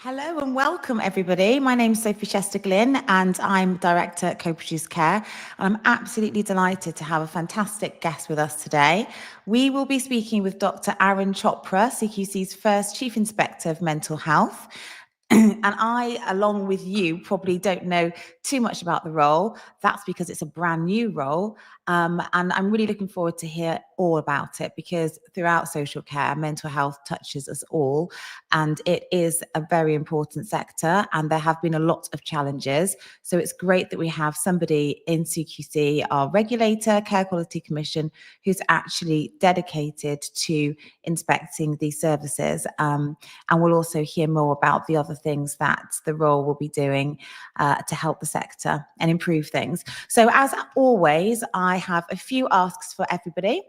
Hello and welcome, everybody. My name is Sophie Chester-Glynn and I'm Director at Co-Produce Care. I'm absolutely delighted to have a fantastic guest with us today. We will be speaking with Dr. Arun Chopra, CQC's first Chief Inspector of Mental Health. And I, along with you, probably don't know too much about the role. That's because it's a brand new role. And I'm really looking forward to hear all about it, because throughout social care, mental health touches us all. And it is a very important sector, and there have been a lot of challenges. So it's great that we have somebody in CQC, our regulator, Care Quality Commission, who's actually dedicated to inspecting these services. And we'll also hear more about the other things that the role will be doing to help the sector and improve things. So as always, I have a few asks for everybody.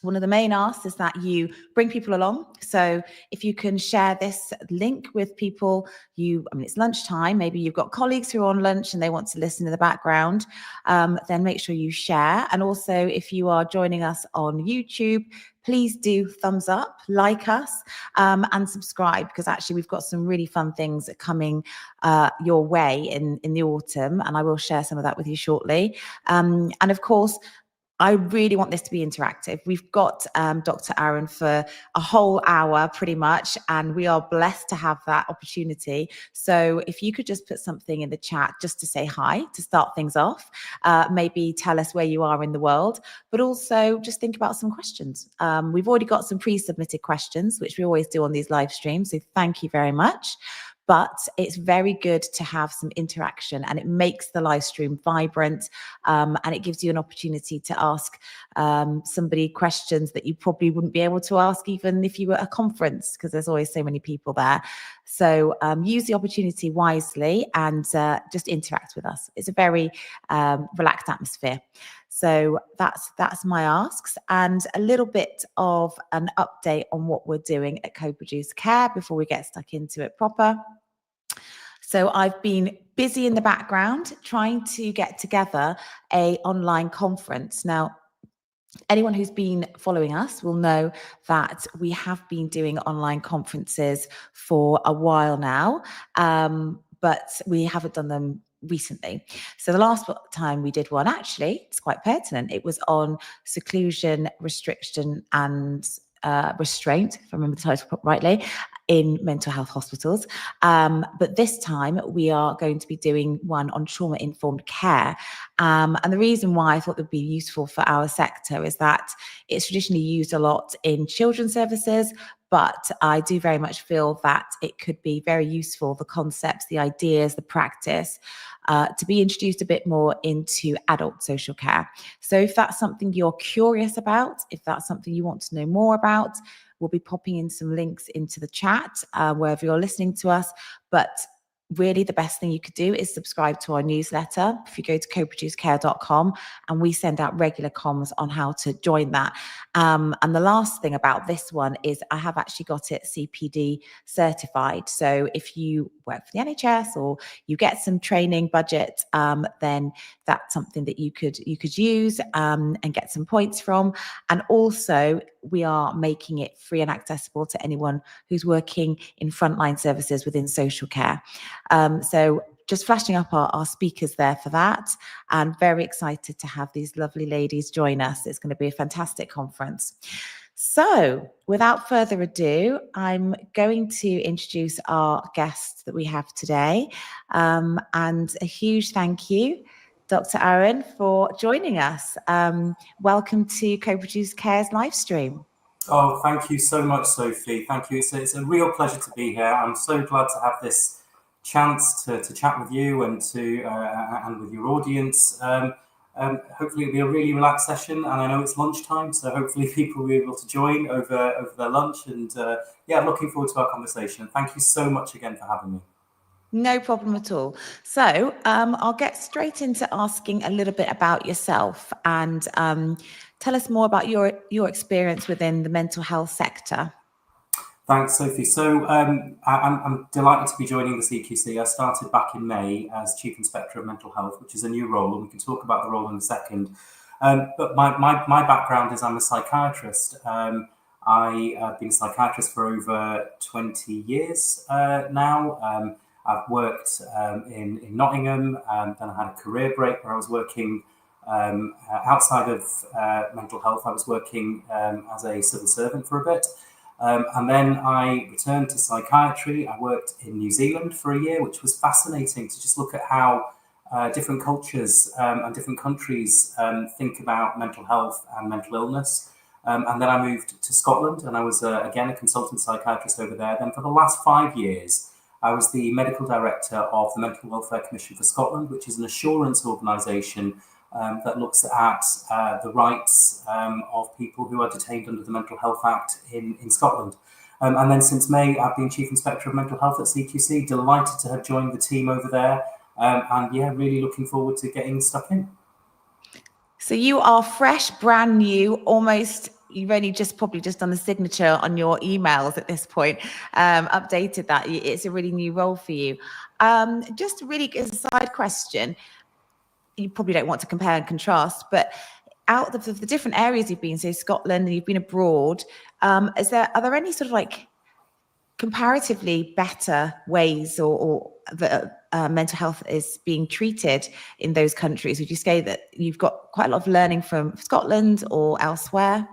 One of the main asks is that you bring people along. So if you can share this link with people, it's lunchtime, maybe you've got colleagues who are on lunch and they want to listen in the background, then make sure you share. And also, if you are joining us on YouTube, please do thumbs up, like us, and subscribe, because actually we've got some really fun things coming your way in the autumn, and I will share some of that with you shortly. And of course, I really want this to be interactive. We've got Dr. Arun for a whole hour pretty much, and we are blessed to have that opportunity. So if you could just put something in the chat just to say hi, to start things off, maybe tell us where you are in the world, but also just think about some questions. We've already got some pre-submitted questions, which we always do on these live streams, so thank you very much. But it's very good to have some interaction, and it makes the live stream vibrant, and it gives you an opportunity to ask somebody questions that you probably wouldn't be able to ask even if you were at a conference, because there's always so many people there. So use the opportunity wisely and just interact with us. It's a very relaxed atmosphere. So that's my asks, and a little bit of an update on what we're doing at Co-Produce Care before we get stuck into it proper. So I've been busy in the background trying to get together an online conference. Now, anyone who's been following us will know that we have been doing online conferences for a while now, but we haven't done them recently. So the last time we did one, actually, it's quite pertinent. It was on seclusion, restriction and restraint, if I remember the title rightly, in mental health hospitals. But this time we are going to be doing one on trauma-informed care. And the reason why I thought it would be useful for our sector is that it's traditionally used a lot in children's services, but I do very much feel that it could be very useful, the concepts, the ideas, the practice, to be introduced a bit more into adult social care. So if that's something you're curious about, if that's something you want to know more about, we'll be popping in some links into the chat wherever you're listening to us. But really the best thing you could do is subscribe to our newsletter. If you go to coproducecare.com, and we send out regular comms on how to join that. And the last thing about this one is I have actually got it CPD certified. So if you work for the NHS or you get some training budget, then that's something that you could use and get some points from. And also we are making it free and accessible to anyone who's working in frontline services within social care. So just flashing up our speakers there for that, and very excited to have these lovely ladies join us. It's going to be a fantastic conference. So without further ado, I'm going to introduce our guests that we have today, and a huge thank you, Dr. Arun, for joining us. Welcome to Co-Produce Care's live stream. Oh, thank you so much, Sophie. Thank you. It's a real pleasure to be here. I'm so glad to have this chance to chat with you and with your audience. Hopefully it'll be a really relaxed session, and I know it's lunchtime, so hopefully people will be able to join over their lunch. And I'm looking forward to our conversation. Thank you so much again for having me. No problem at all. So I'll get straight into asking a little bit about yourself, and tell us more about your experience within the mental health sector. Thanks, Sophie. So I'm delighted to be joining the CQC. I started back in May as Chief Inspector of Mental Health, which is a new role, and we can talk about the role in a second. But my background is I'm a psychiatrist. I've been a psychiatrist for over 20 years now. I've worked in Nottingham, then I had a career break where I was working outside of mental health. I was working as a civil servant for a bit. And then I returned to psychiatry. I worked in New Zealand for a year, which was fascinating to just look at how different cultures and different countries think about mental health and mental illness. And then I moved to Scotland, and I was, again, a consultant psychiatrist over there. Then for the last 5 years, I was the medical director of the Mental Welfare Commission for Scotland, which is an assurance organisation that looks at the rights of people who are detained under the Mental Health Act in Scotland. And then since May, I've been Chief Inspector of Mental Health at CQC, delighted to have joined the team over there. And yeah, really looking forward to getting stuck in. So you are fresh, brand new, almost, you've only probably just done the signature on your emails at this point, updated that. It's a really new role for you. Just really as a side question, you probably don't want to compare and contrast, but out of the different areas you've been, so Scotland, and you've been abroad, are there any sort of like comparatively better ways or that mental health is being treated in those countries? Would you say that you've got quite a lot of learning from Scotland or elsewhere?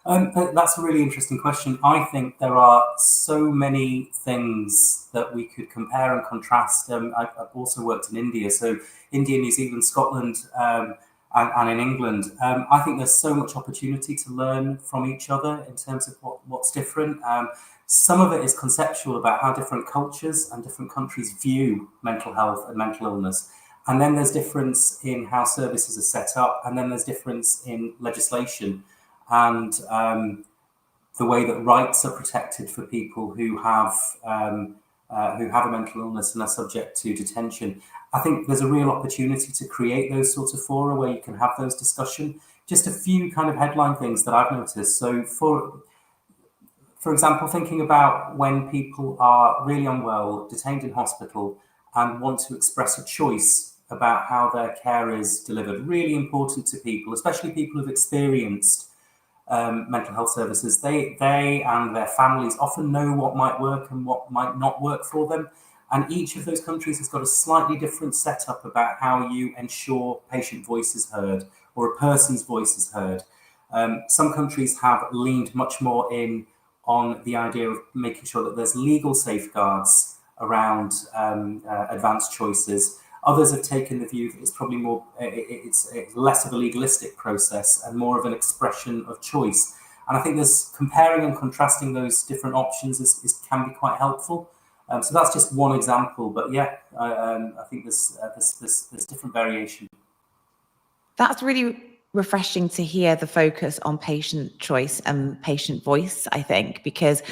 That's a really interesting question. I think there are so many things that we could compare and contrast. I've also worked in India, so India, New Zealand, Scotland, and in England. I think there's so much opportunity to learn from each other in terms of what's different. Some of it is conceptual about how different cultures and different countries view mental health and mental illness. And then there's difference in how services are set up, and then there's difference in legislation and the way that rights are protected for people who have a mental illness and are subject to detention. I think there's a real opportunity to create those sorts of fora where you can have those discussions. Just a few kind of headline things that I've noticed. So for example, thinking about when people are really unwell, detained in hospital, and want to express a choice about how their care is delivered, really important to people, especially people who've experienced mental health services. They and their families often know what might work and what might not work for them. And each of those countries has got a slightly different setup about how you ensure patient voice is heard or a person's voice is heard. Some countries have leaned much more in on the idea of making sure that there's legal safeguards around advanced choices. Others have taken the view that it's probably more, it's less of a legalistic process and more of an expression of choice. And I think there's comparing and contrasting those different options can be quite helpful. So that's just one example, but yeah, I think there's different variation. That's really refreshing to hear the focus on patient choice and patient voice, I think, because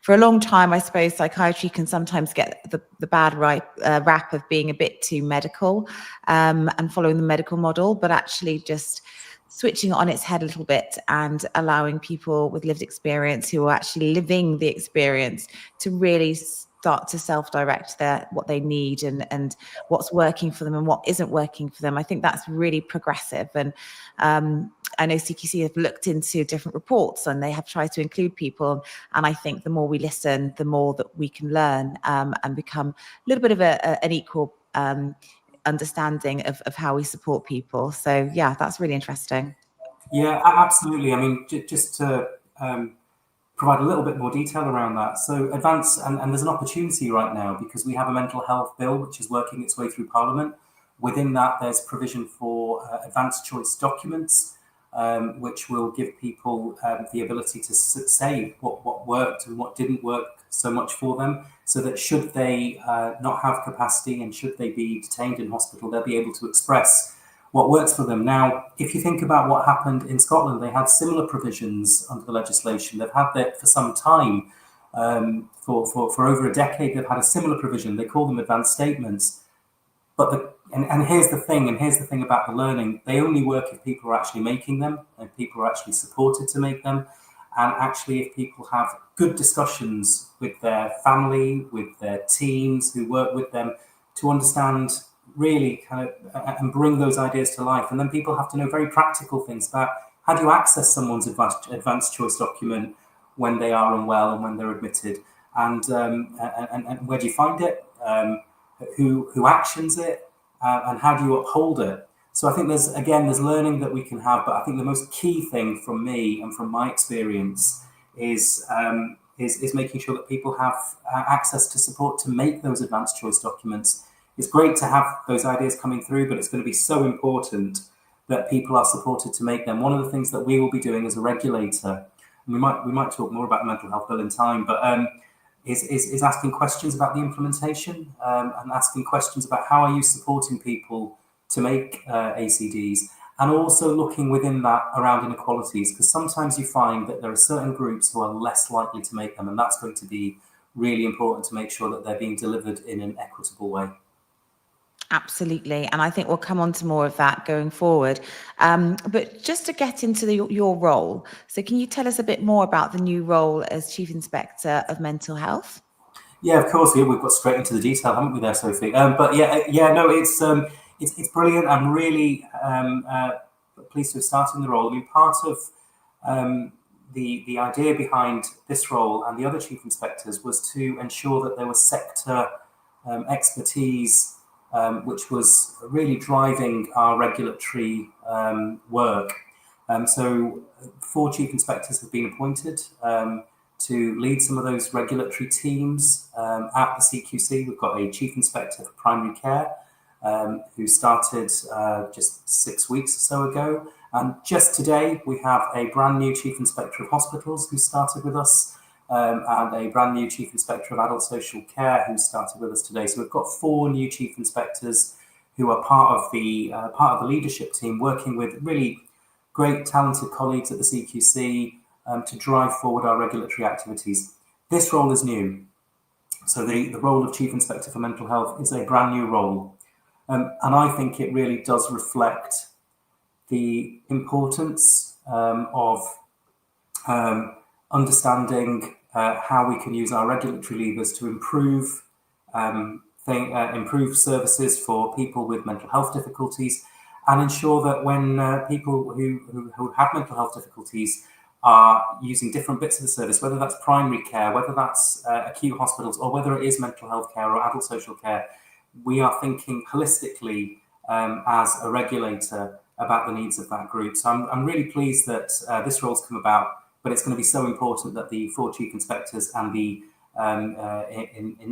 for a long time, I suppose psychiatry can sometimes get the bad rap of being a bit too medical and following the medical model, but actually just switching it on its head a little bit and allowing people with lived experience who are actually living the experience to really start to self-direct what they need and what's working for them and what isn't working for them. I think that's really progressive. And I know CQC have looked into different reports and they have tried to include people. And I think the more we listen, the more that we can learn and become a little bit of an equal understanding of how we support people. So yeah, that's really interesting. Yeah, absolutely. I mean, just to provide a little bit more detail around that. So advance, and there's an opportunity right now because we have a mental health bill which is working its way through Parliament. Within that, there's provision for advanced choice documents, which will give people the ability to say what worked and what didn't work so much for them, so that should they not have capacity and should they be detained in hospital, they'll be able to express what works for them. Now, if you think about what happened in Scotland, they had similar provisions under the legislation. They've had that for some time. For over a decade, they've had a similar provision. They call them advanced statements. But here's the thing about the learning. They only work if people are actually making them and people are actually supported to make them. And actually, if people have good discussions with their family, with their teams who work with them to understand really kind of and bring those ideas to life. And then people have to know very practical things about how do you access someone's advanced choice document? when they are unwell and when they're admitted, and where do you find it, who actions it, and how do you uphold it. So I think there's learning that we can have, but I think the most key thing from me and from my experience is making sure that people have access to support to make those advanced choice documents. It's great to have those ideas coming through, but it's going to be so important that people are supported to make them. One of the things that we will be doing as a regulator, and we might talk more about the mental health bill in time, but is asking questions about the implementation, and asking questions about how are you supporting people to make ACDs, and also looking within that around inequalities, because sometimes you find that there are certain groups who are less likely to make them, and that's going to be really important to make sure that they're being delivered in an equitable way. Absolutely. And I think we'll come on to more of that going forward. But just to get into your role, so can you tell us a bit more about the new role as Chief Inspector of Mental Health? Yeah, of course. Yeah, we've got straight into the detail, haven't we there, Sophie? But no, it's brilliant. I'm really pleased to have started in the role. I mean, part of the idea behind this role and the other chief inspectors was to ensure that there was sector expertise, which was really driving our regulatory work. So 4 chief inspectors have been appointed to lead some of those regulatory teams at the CQC. We've got a chief inspector for primary care who started just 6 weeks or so ago. And just today, we have a brand new chief inspector of hospitals who started with us, and a brand new chief inspector of adult social care who started with us today. So we've got 4 new chief inspectors who are part of the leadership team, working with really great, talented colleagues at the CQC to drive forward our regulatory activities. This role is new. So the role of Chief Inspector for Mental Health is a brand new role. And I think it really does reflect the importance of understanding how we can use our regulatory levers to improve services for people with mental health difficulties, and ensure that when people who have mental health difficulties are using different bits of the service, whether that's primary care, whether that's acute hospitals, or whether it is mental health care or adult social care, we are thinking holistically as a regulator about the needs of that group. So I'm really pleased that this role's come about, but it's going to be so important that the 4 chief inspectors and the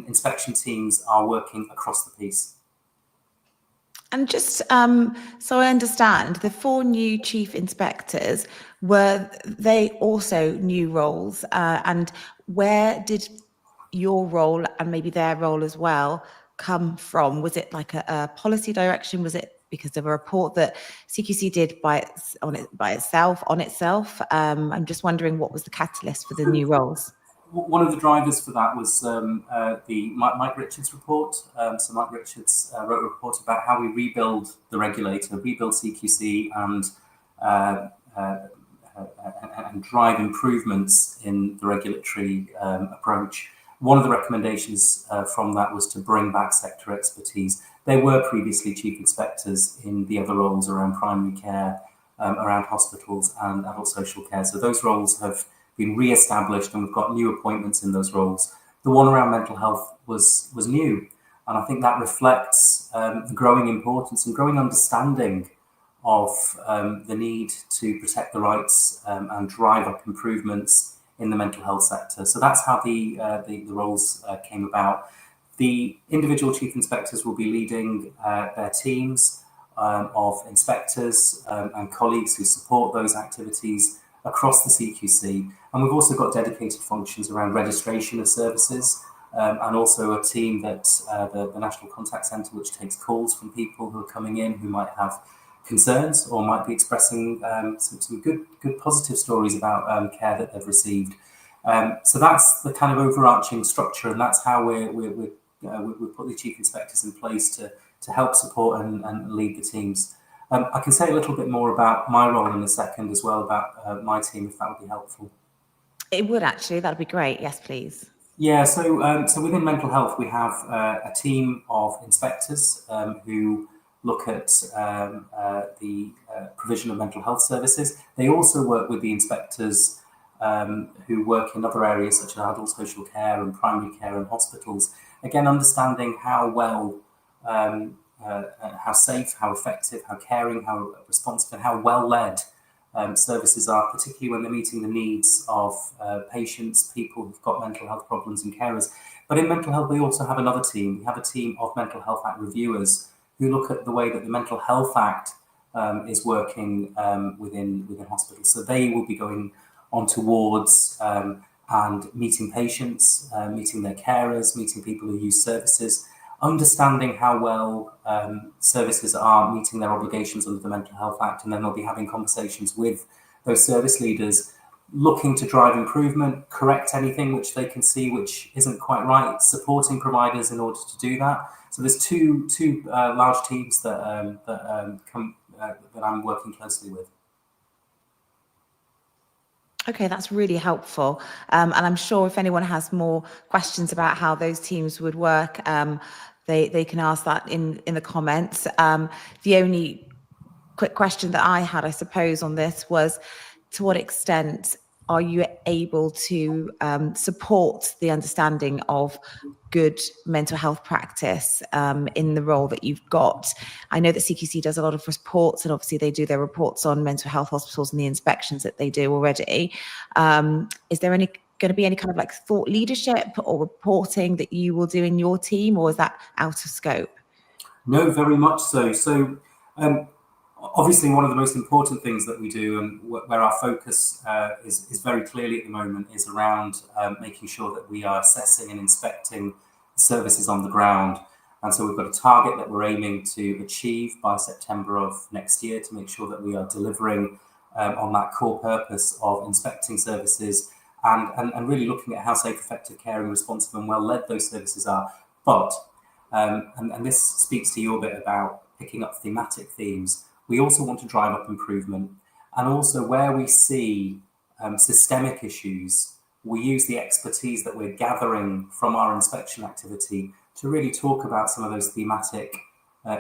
inspection teams are working across the piece. And just so I understand, the 4 new chief inspectors, were they also new roles? And where did your role and maybe their role as well come from? Was it like a policy direction? Was it because of a report that CQC did by itself? I'm just wondering what was the catalyst for the new roles. One of the drivers for that was the Mike Richards report. So Mike Richards wrote a report about how we rebuild the regulator, rebuild CQC, and drive improvements in the regulatory approach. One of the recommendations from that was to bring back sector expertise. They were previously chief inspectors in the other roles around primary care, around hospitals and adult social care. So those roles have been re-established, and we've got new appointments in those roles. The one around mental health was new, and I think that reflects the growing importance and growing understanding of the need to protect the rights and drive up improvements in the mental health sector. So that's how the roles came about. The individual chief inspectors will be leading their teams of inspectors and colleagues who support those activities across the CQC. And we've also got dedicated functions around registration of services, and also a team that the National Contact Centre, which takes calls from people who are coming in who might have concerns or might be expressing some good positive stories about care that they've received. So that's the kind of overarching structure, and that's how we put the chief inspectors in place to help support and lead the teams. I can say a little bit more about my role in a second as well, about my team, if that would be helpful. It would actually, that'd be great. Yes, please. Yeah, so within mental health, we have a team of inspectors who look at the provision of mental health services. They also work with the inspectors who work in other areas such as adult social care and primary care and hospitals. Again, understanding how well, how safe, how effective, how caring, how responsive, and how well led services are, particularly when they're meeting the needs of patients, people who've got mental health problems, and carers. But in mental health, we also have another team. We have a team of Mental Health Act reviewers who look at the way that the Mental Health Act is working within hospitals. So they will be going onto wards and meeting patients, meeting their carers, meeting people who use services, understanding how well services are meeting their obligations under the Mental Health Act, and then they'll be having conversations with those service leaders, looking to drive improvement, correct anything which they can see which isn't quite right, supporting providers in order to do that. So there's two large teams that I'm working closely with. Okay, that's really helpful. And I'm sure if anyone has more questions about how those teams would work, they can ask that in the comments. The only quick question that I had, I suppose, on this was, to what extent are you able to support the understanding of good mental health practice in the role that you've got? I know that CQC does a lot of reports, and obviously they do their reports on mental health hospitals and the inspections that they do already. Is there going to be any kind of like thought leadership or reporting that you will do in your team, or is that out of scope? No, very much so. So obviously one of the most important things that we do, and where our focus is very clearly at the moment, is around making sure that we are assessing and inspecting services on the ground. And so we've got a target that we're aiming to achieve by September of next year to make sure that we are delivering on that core purpose of inspecting services and really looking at how safe, effective, caring, responsive and well led those services are. But, and this speaks to your bit about picking up thematic themes, we also want to drive up improvement. And also where we see systemic issues, we use the expertise that we're gathering from our inspection activity to really talk about some of those thematic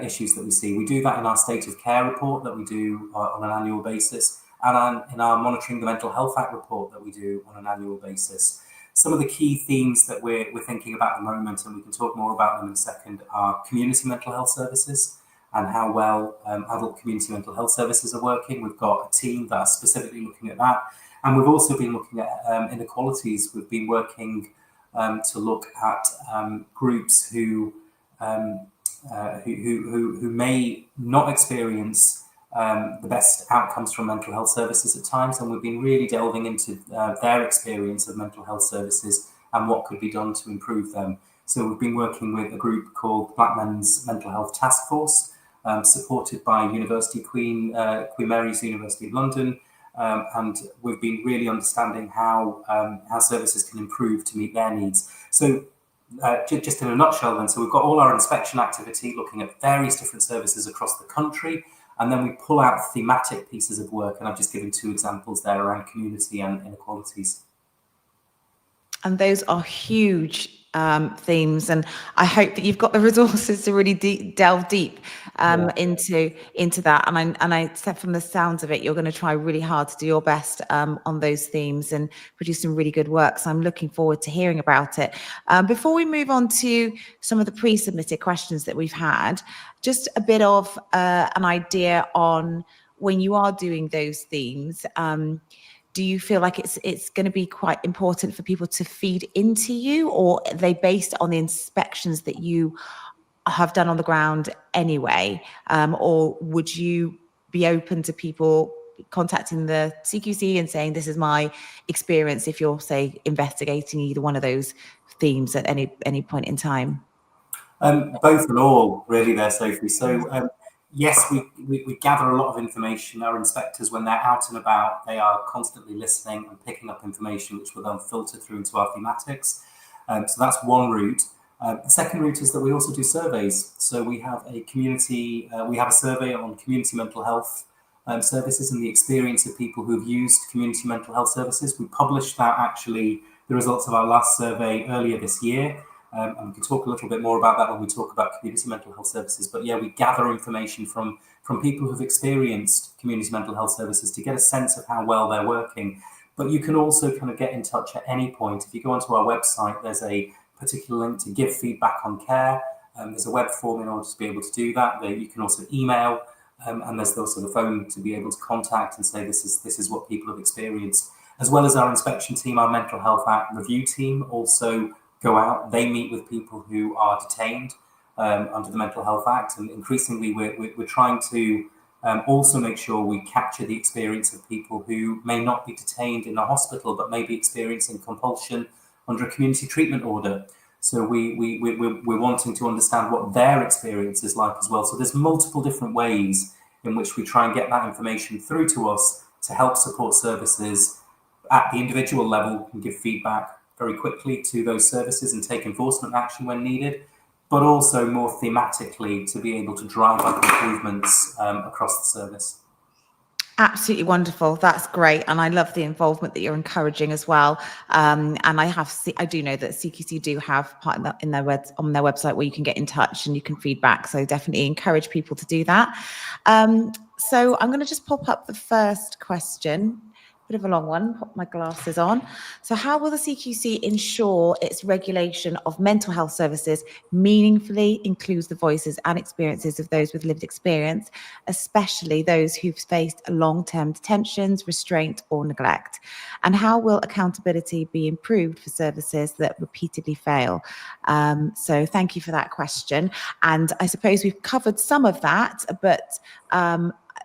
issues that we see. We do that in our state of care report that we do on an annual basis, and in our Monitoring the Mental Health Act report that we do on an annual basis. Some of the key themes that we're thinking about at the moment, and we can talk more about them in a second, are community mental health services and how well adult community mental health services are working. We've got a team that's specifically looking at that. And we've also been looking at inequalities. We've been working to look at groups who may not experience the best outcomes from mental health services at times, and we've been really delving into their experience of mental health services and what could be done to improve them. So we've been working with a group called Black Men's Mental Health Task Force, supported by Queen Mary's University of London, and we've been really understanding how services can improve to meet their needs. So just in a nutshell then, so we've got all our inspection activity looking at various different services across the country, and then we pull out thematic pieces of work, and I've just given two examples there around community and inequalities. And those are huge themes, and I hope that you've got the resources to really delve deep into that. And I said, from the sounds of it, you're going to try really hard to do your best on those themes and produce some really good work. So I'm looking forward to hearing about it. Before we move on to some of the pre-submitted questions that we've had, just a bit of an idea on when you are doing those themes. Do you feel like it's going to be quite important for people to feed into you, or are they based on the inspections that you have done on the ground anyway? Or would you be open to people contacting the CQC and saying, this is my experience, if you're, say, investigating either one of those themes at any point in time? Both and all, really, there, Sophie. So yes, we gather a lot of information. Our inspectors, when they're out and about, they are constantly listening and picking up information, which will then filter through into our thematics. So that's one route. The second route is that we also do surveys. So we have a survey on community mental health services and the experience of people who've used community mental health services. We published that, actually, the results of our last survey earlier this year. And we can talk a little bit more about that when we talk about community mental health services. But yeah, we gather information from people who've experienced community mental health services to get a sense of how well they're working. But you can also kind of get in touch at any point. If you go onto our website, there's a particular link to give feedback on care. There's a web form in order to be able to do that. You can also email, and there's also the phone to be able to contact and say this is what people have experienced. As well as our inspection team, our Mental Health Act review team also go out. They meet with people who are detained under the Mental Health Act, and increasingly we're trying to also make sure we capture the experience of people who may not be detained in a hospital but may be experiencing compulsion under a community treatment order. So we're wanting to understand what their experience is like as well. So there's multiple different ways in which we try and get that information through to us to help support services at the individual level and give feedback very quickly to those services and take enforcement action when needed, but also more thematically to be able to drive up improvements across the service. Absolutely wonderful. That's great. And I love the involvement that you're encouraging as well. And I do know that CQC do have part on their website where you can get in touch and you can feedback. So definitely encourage people to do that. So I'm going to just pop up the first question. Bit of a long one, pop my glasses on. So how will the CQC ensure its regulation of mental health services meaningfully includes the voices and experiences of those with lived experience, especially those who've faced long-term detentions, restraint or neglect? And how will accountability be improved for services that repeatedly fail? So thank you for that question. And I suppose we've covered some of that, but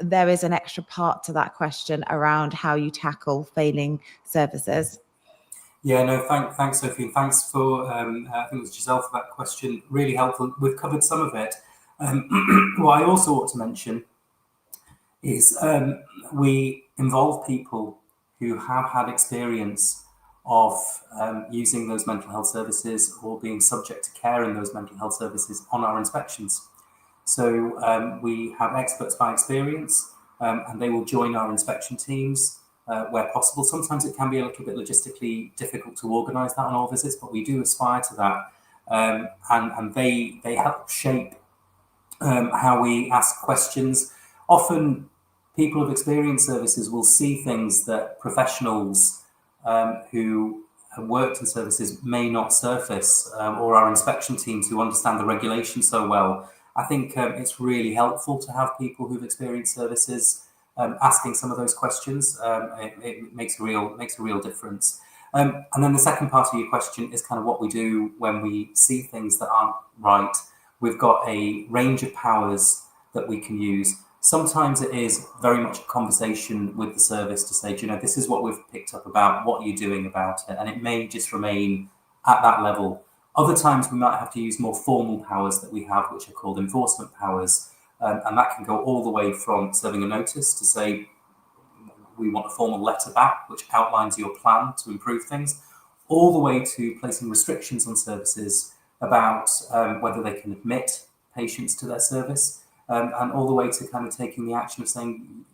there is an extra part to that question around how you tackle failing services. Yeah, no, thanks, Sophie. Thanks for, I think it was Giselle for that question. Really helpful. We've covered some of it. What I also ought to mention is we involve people who have had experience of using those mental health services or being subject to care in those mental health services on our inspections. So we have experts by experience, and they will join our inspection teams where possible. Sometimes it can be a little bit logistically difficult to organise that on all visits, but we do aspire to that. And they help shape how we ask questions. Often people of experience services will see things that professionals who have worked in services may not surface, or our inspection teams who understand the regulation so well. I think it's really helpful to have people who've experienced services asking some of those questions. It makes a real difference. And then the second part of your question is kind of what we do when we see things that aren't right. We've got a range of powers that we can use. Sometimes it is very much a conversation with the service to say, this is what we've picked up about, what are you doing about it? And it may just remain at that level. Other times we might have to use more formal powers that we have, which are called enforcement powers. And that can go all the way from serving a notice to say, we want a formal letter back, which outlines your plan to improve things, all the way to placing restrictions on services about whether they can admit patients to their service, and all the way to kind of taking the action of saying,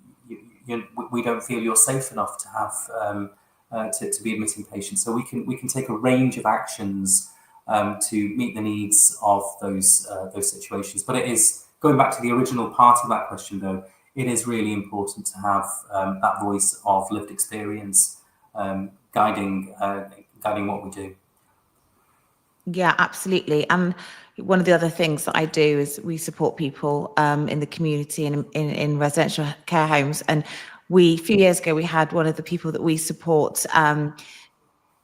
we don't feel you're safe enough to have to be admitting patients. So we can take a range of actions to meet the needs of those situations. But it is, going back to the original part of that question though, it is really important to have that voice of lived experience guiding what we do. Yeah, absolutely. And one of the other things that I do is we support people in the community and in residential care homes. And a few years ago, we had one of the people that we support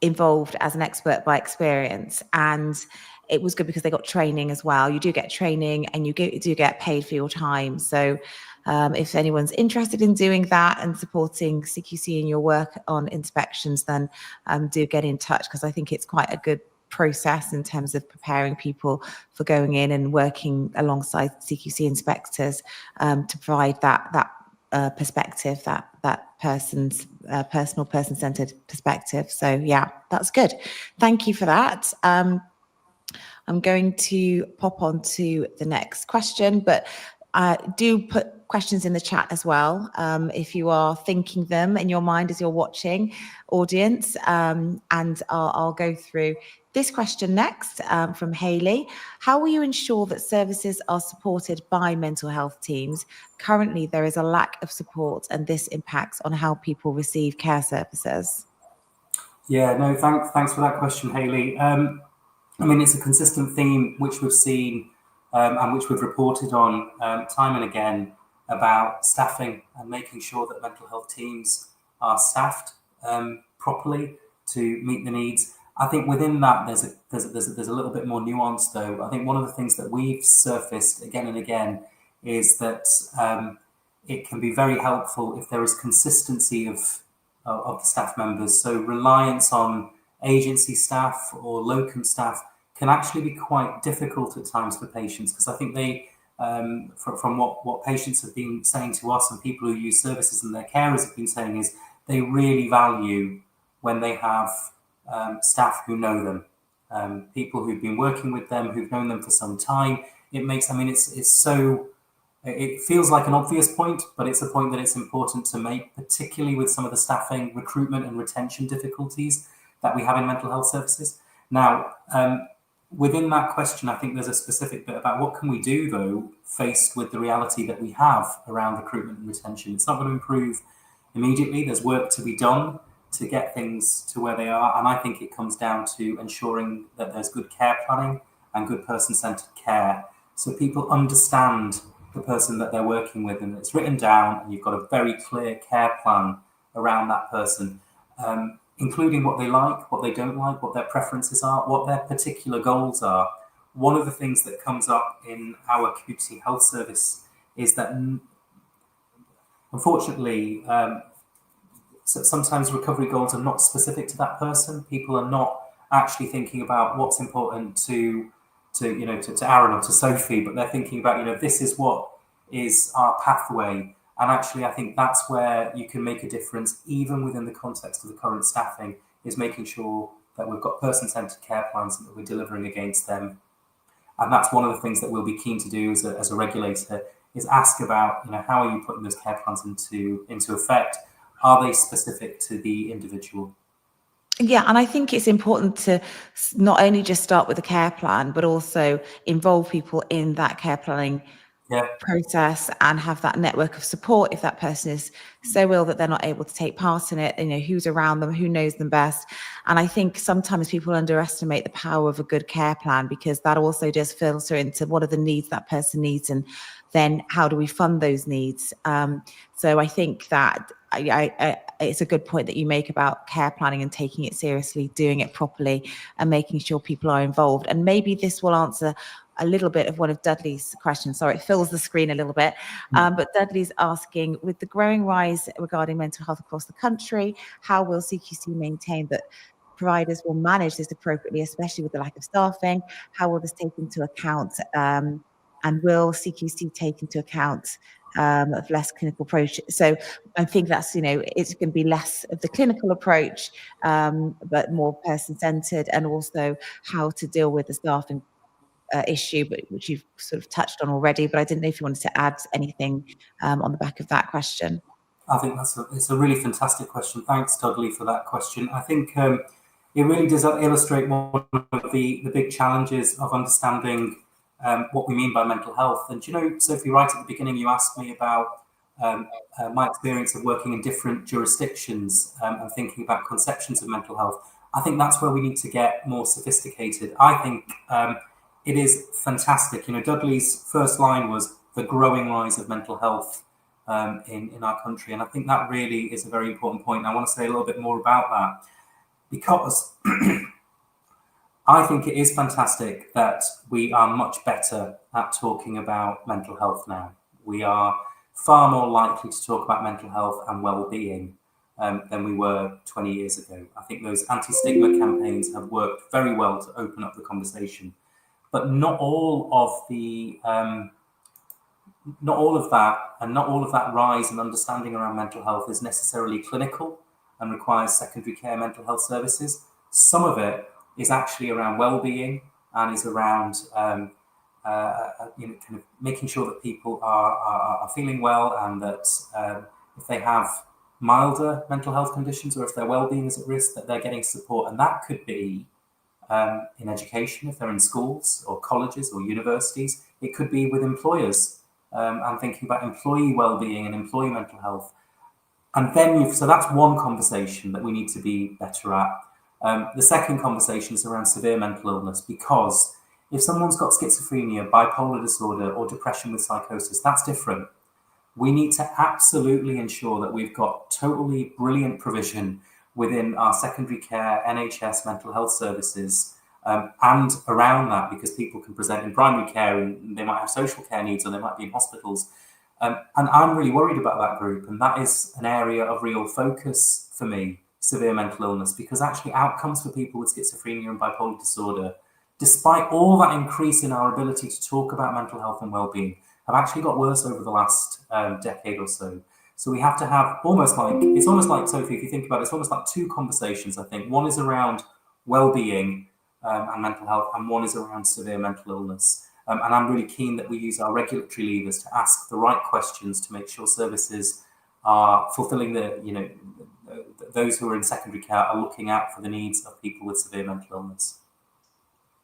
involved as an expert by experience, and it was good because they got training as well. You do get training and you do get paid for your time. So if anyone's interested in doing that and supporting CQC in your work on inspections, then do get in touch, because I think it's quite a good process in terms of preparing people for going in and working alongside CQC inspectors to provide that perspective, that person's personal, person-centered perspective. So yeah, that's good. Thank you for that. I'm going to pop on to the next question, but do put questions in the chat as well, if you are thinking them in your mind as you're watching, audience, and I'll go through this question next from Hayley. How will you ensure that services are supported by mental health teams? Currently, there is a lack of support, and this impacts on how people receive care services. Yeah, no, thanks for that question, Hayley. I mean, it's a consistent theme which we've seen and which we've reported on time and again about staffing and making sure that mental health teams are staffed properly to meet the needs. I think within that there's a little bit more nuance, though. I think one of the things that we've surfaced again and again is that it can be very helpful if there is consistency of the staff members. So reliance on agency staff or locum staff can actually be quite difficult at times for patients, because I think they, from what patients have been saying to us and people who use services and their carers have been saying, is they really value when they have staff who know them, people who've been working with them, who've known them for some time. It makes, I mean, it feels like an obvious point, but it's a point that it's important to make, particularly with some of the staffing, recruitment and retention difficulties that we have in mental health services. Now, within that question, I think there's a specific bit about what can we do, though, faced with the reality that we have around recruitment and retention. It's not going to improve immediately. There's work to be done to get things to where they are. And I think it comes down to ensuring that there's good care planning and good person-centered care, so people understand the person that they're working with and it's written down, and you've got a very clear care plan around that person, including what they like, what they don't like, what their preferences are, what their particular goals are. One of the things that comes up in our community health service is that, unfortunately, sometimes recovery goals are not specific to that person. People are not actually thinking about what's important to Aaron or to Sophie, but they're thinking about, this is what is our pathway. And actually, I think that's where you can make a difference, even within the context of the current staffing, is making sure that we've got person-centered care plans and that we're delivering against them. And that's one of the things that we'll be keen to do as a regulator, is ask about, how are you putting those care plans into effect? Are they specific to the individual? Yeah, and I think it's important to not only just start with a care plan, but also involve people in that care planning process and have that network of support if that person is so ill that they're not able to take part in it. Who's around them, who knows them best. And I think sometimes people underestimate the power of a good care plan, because that also does filter into what are the needs that person needs, and then how do we fund those needs. So I think that it's a good point that you make about care planning and taking it seriously, doing it properly, and making sure people are involved. And maybe this will answer a little bit of one of Dudley's questions. Sorry, it fills the screen a little bit. But Dudley's asking, with the growing rise regarding mental health across the country, how will CQC maintain that providers will manage this appropriately, especially with the lack of staffing? How will this take into account? And will CQC take into account of less clinical approach? So I think that's, it's going to be less of the clinical approach, but more person-centered, and also how to deal with the staffing issue, but which you've sort of touched on already. But I didn't know if you wanted to add anything on the back of that question. I think it's a really fantastic question. Thanks, Dudley, for that question. I think it really does illustrate one of the big challenges of understanding what we mean by mental health. And Sophie, right at the beginning, you asked me about my experience of working in different jurisdictions and thinking about conceptions of mental health. I think that's where we need to get more sophisticated. I think it is fantastic. Dudley's first line was the growing rise of mental health in our country. And I think that really is a very important point. I want to say a little bit more about that, because I think it is fantastic that we are much better at talking about mental health now. We are far more likely to talk about mental health and well-being than we were 20 years ago. I think those anti-stigma campaigns have worked very well to open up the conversation. But not all of that rise and understanding around mental health is necessarily clinical and requires secondary care mental health services. Some of it is actually around well-being and is around kind of making sure that people are feeling well, and that if they have milder mental health conditions or if their well-being is at risk, that they're getting support. And that could be in education, if they're in schools or colleges or universities. It could be with employers. I'm thinking about employee well-being and employee mental health. And then so that's one conversation that we need to be better at. The second conversation is around severe mental illness, because if someone's got schizophrenia, bipolar disorder, or depression with psychosis, that's different. We need to absolutely ensure that we've got totally brilliant provision within our secondary care, NHS mental health services, and around that, because people can present in primary care and they might have social care needs, or they might be in hospitals. And I'm really worried about that group. And that is an area of real focus for me, severe mental illness, because actually outcomes for people with schizophrenia and bipolar disorder, despite all that increase in our ability to talk about mental health and well-being, have actually got worse over the last decade or so. So we have to have it's almost like, Sophie, if you think about it, it's almost like two conversations, I think. One is around well-being and mental health, and one is around severe mental illness. And I'm really keen that we use our regulatory levers to ask the right questions to make sure services are fulfilling those who are in secondary care are looking out for the needs of people with severe mental illness.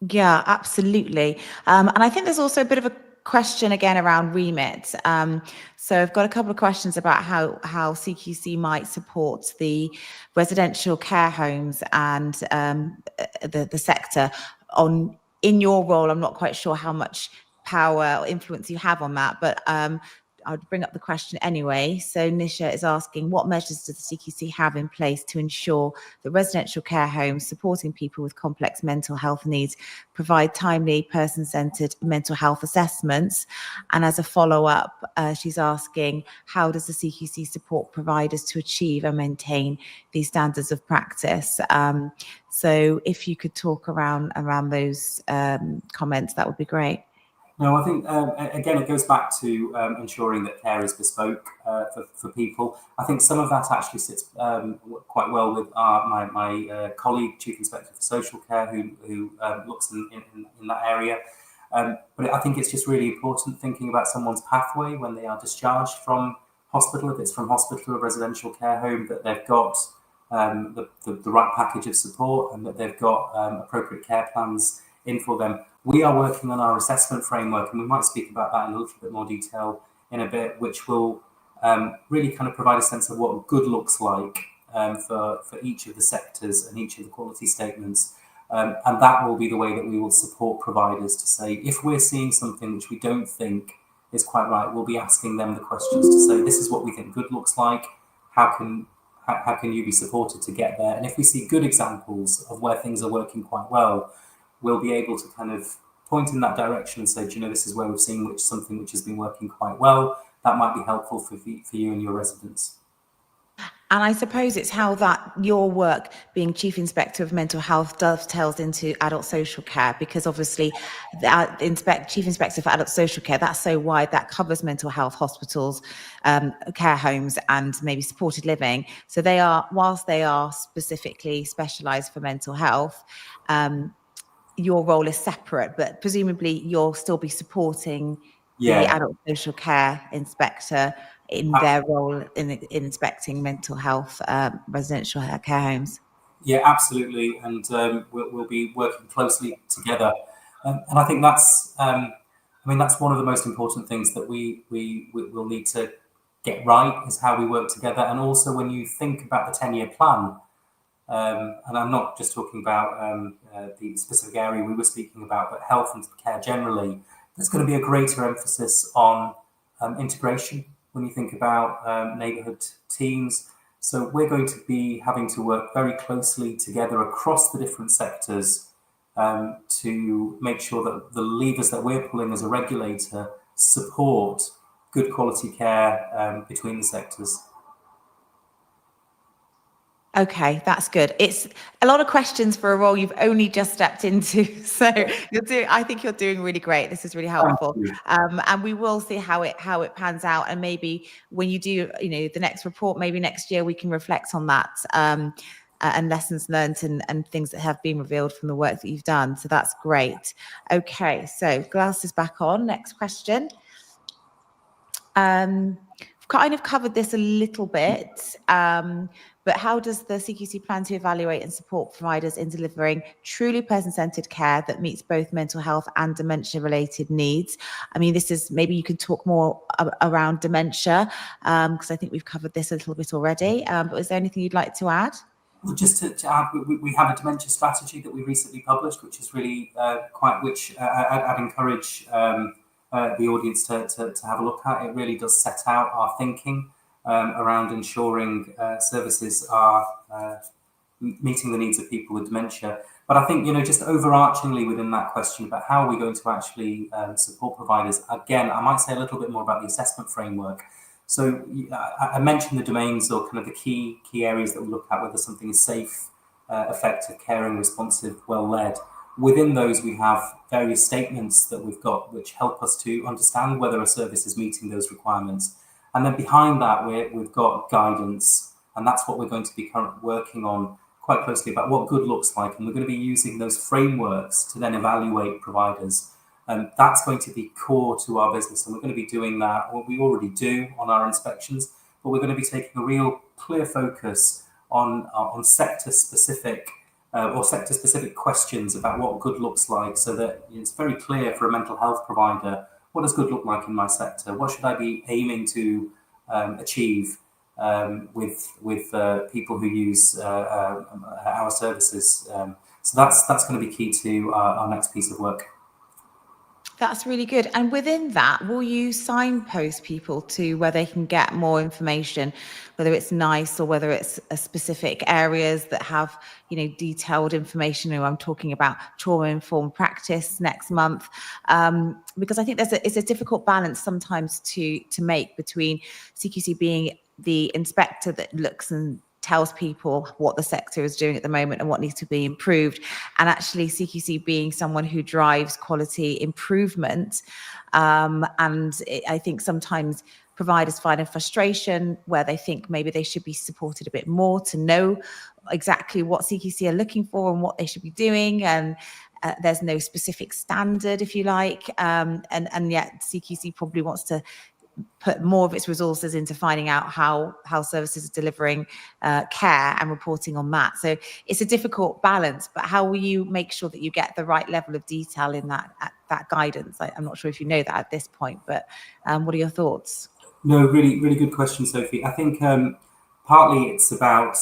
Yeah, absolutely. And I think there's also a bit of a question again around remit. So I've got a couple of questions about how CQC might support the residential care homes and the sector in your role. I'm not quite sure how much power or influence you have on that, but I'll bring up the question anyway. So Nisha is asking, what measures does the CQC have in place to ensure that residential care homes supporting people with complex mental health needs provide timely, person-centered mental health assessments? And as a follow-up, she's asking, how does the CQC support providers to achieve and maintain these standards of practice? So if you could talk around those comments, that would be great. No, I think, again, it goes back to ensuring that care is bespoke for people. I think some of that actually sits quite well with my colleague, Chief Inspector for Social Care, who looks in that area. But I think it's just really important thinking about someone's pathway when they are discharged from hospital, if it's from hospital or residential care home, that they've got the right package of support, and that they've got appropriate care plans in for them. We are working on our assessment framework, and we might speak about that in a little bit more detail in a bit, which will really kind of provide a sense of what good looks like for each of the sectors and each of the quality statements. And that will be the way that we will support providers to say, if we're seeing something which we don't think is quite right, we'll be asking them the questions to say, this is what we think good looks like. How can you be supported to get there? And if we see good examples of where things are working quite well, we'll be able to kind of point in that direction and say, this is where we've seen something which has been working quite well. That might be helpful for you and your residents. And I suppose it's how that your work being Chief Inspector of Mental Health dovetails into adult social care, because obviously the Chief Inspector for Adult Social Care, that's so wide, that covers mental health, hospitals, care homes, and maybe supported living. So they are, whilst they are specifically specialised for mental health, your role is separate, but presumably you'll still be supporting the adult social care inspector in their role in inspecting mental health residential care homes. Yeah, absolutely, and we'll be working closely together, and I think that's that's one of the most important things that we will need to get right, is how we work together. And also, when you think about the 10-year plan, and I'm not just talking about the specific area we were speaking about, but health and care generally, there's going to be a greater emphasis on integration when you think about neighbourhood teams. So we're going to be having to work very closely together across the different sectors to make sure that the levers that we're pulling as a regulator support good quality care between the sectors. Okay, that's good. It's a lot of questions for a role you've only just stepped into. So I think you're doing really great. This is really helpful. And we will see how it pans out. And maybe when you do, the next report, maybe next year we can reflect on that. and lessons learned and things that have been revealed from the work that you've done. So that's great. Okay, so glasses back on. Next question. We've kind of covered this a little bit, but how does the CQC plan to evaluate and support providers in delivering truly person-centered care that meets both mental health and dementia-related needs? I mean, this is, maybe you can talk more around dementia, because I think we've covered this a little bit already, but is there anything you'd like to add? Well, just to add, we have a dementia strategy that we recently published, which is really I'd encourage the audience to have a look at. It really does set out our thinking around ensuring services are meeting the needs of people with dementia. But I think, just overarchingly within that question about how are we going to actually support providers, again, I might say a little bit more about the assessment framework. So I mentioned the domains, or kind of the key areas that we look at, whether something is safe, effective, caring, responsive, well-led. Within those, we have various statements that we've got which help us to understand whether a service is meeting those requirements. And then behind that, we've got guidance, and that's what we're going to be currently working on quite closely about what good looks like. And we're going to be using those frameworks to then evaluate providers. That's going to be core to our business, and we're going to be doing that, what we already do on our inspections, but we're going to be taking a real clear focus on sector-specific or sector-specific questions about what good looks like, so that it's very clear for a mental health provider, what does good look like in my sector? What should I be aiming to achieve with people who use our services? So that's going to be key to our next piece of work. That's really good. And within that, will you signpost people to where they can get more information, whether it's NICE or whether it's specific areas that have, detailed information? I'm talking about trauma-informed practice next month, because I think it's a difficult balance sometimes to make between CQC being the inspector that looks and tells people what the sector is doing at the moment and what needs to be improved, and actually CQC being someone who drives quality improvement. I think sometimes providers find a frustration where they think maybe they should be supported a bit more to know exactly what CQC are looking for and what they should be doing, and there's no specific standard, if you like, and yet CQC probably wants to put more of its resources into finding out how services are delivering care and reporting on that. So it's a difficult balance, but how will you make sure that you get the right level of detail in that guidance? I'm not sure if you know that at this point, but what are your thoughts? No, really, really good question, Sophie. I think partly it's about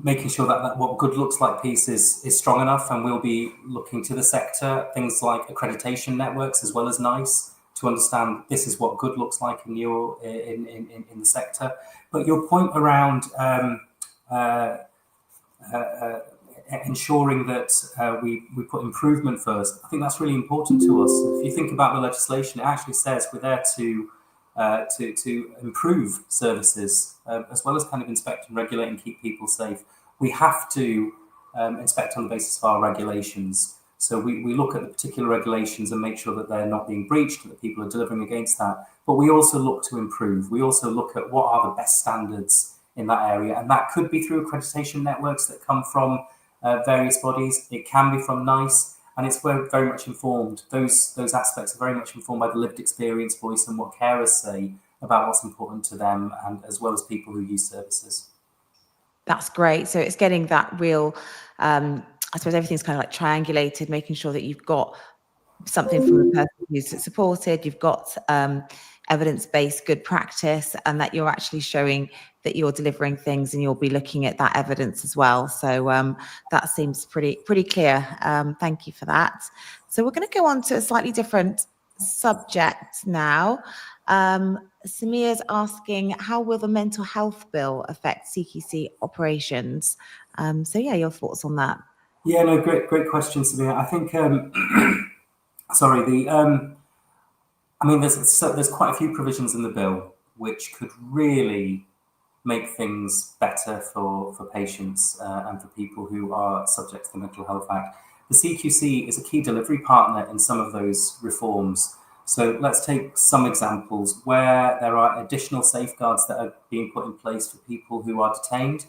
making sure that what good looks like piece is strong enough, and we'll be looking to the sector, things like accreditation networks as well as NICE, to understand this is what good looks like in the sector. But your point around ensuring that we put improvement first, I think that's really important to us. If you think about the legislation, it actually says we're there to improve services, as well as kind of inspect and regulate and keep people safe. We have to inspect on the basis of our regulations. So we look at the particular regulations and make sure that they're not being breached, that people are delivering against that. But we also look to improve. We also look at what are the best standards in that area. And that could be through accreditation networks that come from various bodies. It can be from NICE. And it's very much informed. Those aspects are very much informed by the lived experience voice and what carers say about what's important to them, and as well as people who use services. That's great. So it's getting that real, I suppose everything's kind of like triangulated, making sure that you've got something from the person who's supported, you've got evidence-based good practice, and that you're actually showing that you're delivering things, and you'll be looking at that evidence as well. So that seems pretty clear. Thank you for that. So we're going to go on to a slightly different subject now. Samir's asking, how will the mental health bill affect CQC operations? So yeah, your thoughts on that? Yeah, no, great question, Samir. I think, I mean, there's quite a few provisions in the bill which could really make things better for patients and for people who are subject to the Mental Health Act. The CQC is a key delivery partner in some of those reforms. So let's take some examples where there are additional safeguards that are being put in place for people who are detained,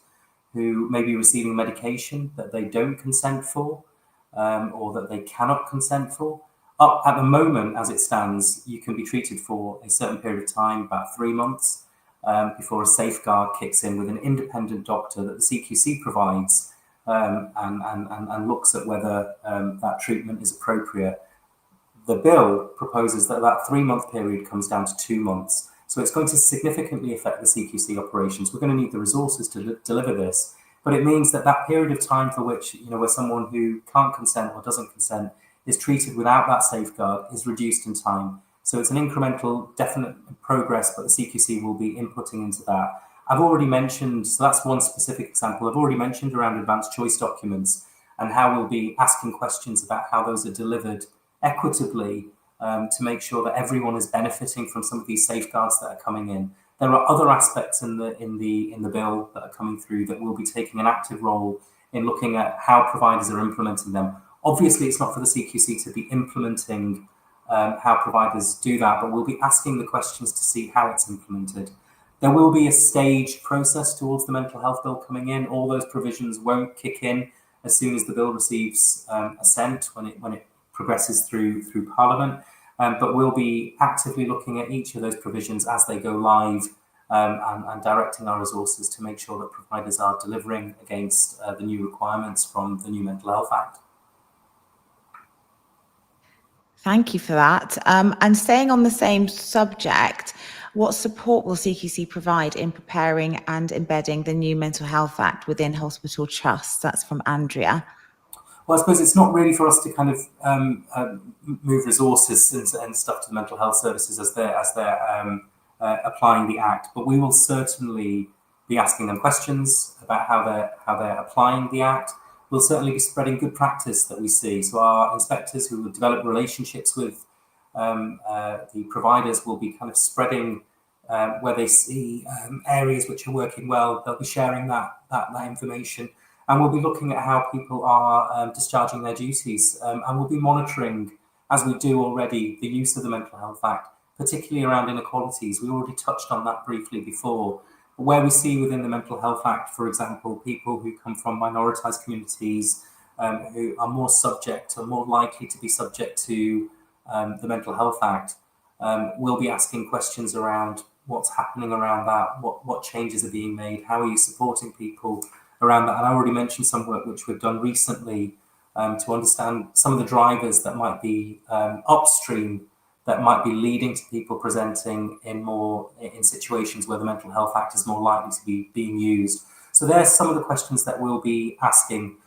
who may be receiving medication that they don't consent for, or that they cannot consent for. Up at the moment, as it stands, you can be treated for a certain period of time, about 3 months, before a safeguard kicks in with an independent doctor that the CQC provides, and looks at whether that treatment is appropriate. The bill proposes that that 3-month period comes down to 2 months. So it's going to significantly affect the CQC operations. We're going to need the resources to deliver this. But it means that that period of time for which, where someone who can't consent or doesn't consent is treated without that safeguard is reduced in time. So it's an incremental, definite progress, but the CQC will be inputting into that. I've already mentioned, so that's one specific example, I've already mentioned around advanced choice documents and how we'll be asking questions about how those are delivered equitably to make sure that everyone is benefiting from some of these safeguards that are coming in. There are other aspects in the bill that are coming through that will be taking an active role in looking at how providers are implementing them. Obviously, it's not for the CQC to be implementing how providers do that, but we'll be asking the questions to see how it's implemented. There will be a staged process towards the mental health bill coming in. All those provisions won't kick in as soon as the bill receives assent when it progresses through Parliament. But we'll be actively looking at each of those provisions as they go live, and directing our resources to make sure that providers are delivering against the new requirements from the new Mental Health Act. Thank you for that. And staying on the same subject, what support will CQC provide in preparing and embedding the new Mental Health Act within hospital trusts? That's from Andrea. Well, I suppose it's not really for us to kind of move resources and stuff to the mental health services as they're applying the Act, but we will certainly be asking them questions about how they're applying the Act. We'll certainly be spreading good practice that we see. So our inspectors who will develop relationships with the providers will be kind of spreading where they see areas which are working well. They'll be sharing that information. And we'll be looking at how people are discharging their duties. And we'll be monitoring, as we do already, the use of the Mental Health Act, particularly around inequalities. We already touched on that briefly before. But where we see within the Mental Health Act, for example, people who come from minoritized communities, who are more subject or more likely to be subject to the Mental Health Act, we'll be asking questions around what's happening around that, what changes are being made, how are you supporting people around that. And I already mentioned some work which we've done recently to understand some of the drivers that might be upstream, that might be leading to people presenting in situations where the Mental Health Act is more likely to be being used. So there's some of the questions that we'll be asking,